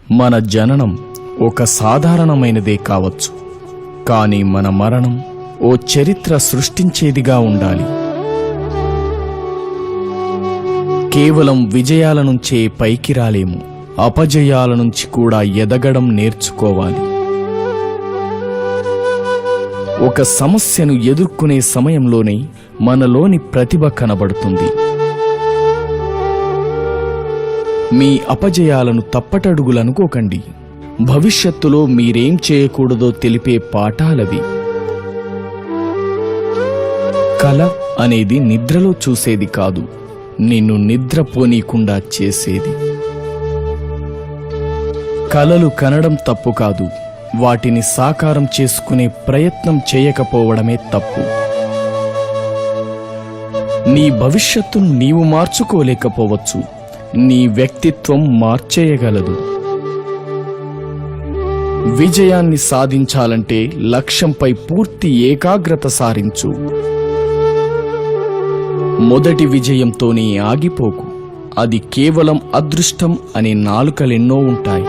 మన జననం ఒక సాధారణమైనదే కావచ్చు, కానీ మన మరణం ఓ చరిత్ర సృష్టించేదిగా ఉండాలి. కేవలం విజయాల నుంచే పైకి రాలేము, అపజయాల నుంచి కూడా ఎదగడం నేర్చుకోవాలి. ఒక సమస్యను ఎదుర్కొనే సమయంలోనే మనలోని ప్రతిభ కనబడుతుంది. మీ అపజయాలను తప్పటడుగులనుకోకండి, భవిష్యత్తులో మీరేం చేయకూడదో తెలిపే పాఠాలవి. కల అనేది నిద్రలో చూసేది కాదు, నిన్ను నిద్రపోనీకుండా చేసేది. కలలు కనడం తప్పు కాదు, వాటిని సాకారం చేసుకునే ప్రయత్నం చేయకపోవడమే తప్పు. నీ భవిష్యత్తును నీవు మార్చుకోలేకపోవచ్చు, నీ వ్యక్తిత్వం మార్చేయగలదు. విజయాన్ని సాధించాలంటే లక్ష్యంపై పూర్తి ఏకాగ్రత సారించు. మొదటి విజయంతోనే ఆగిపోకు, అది కేవలం అదృష్టం అనే నాలుకలెన్నో ఉంటాయి.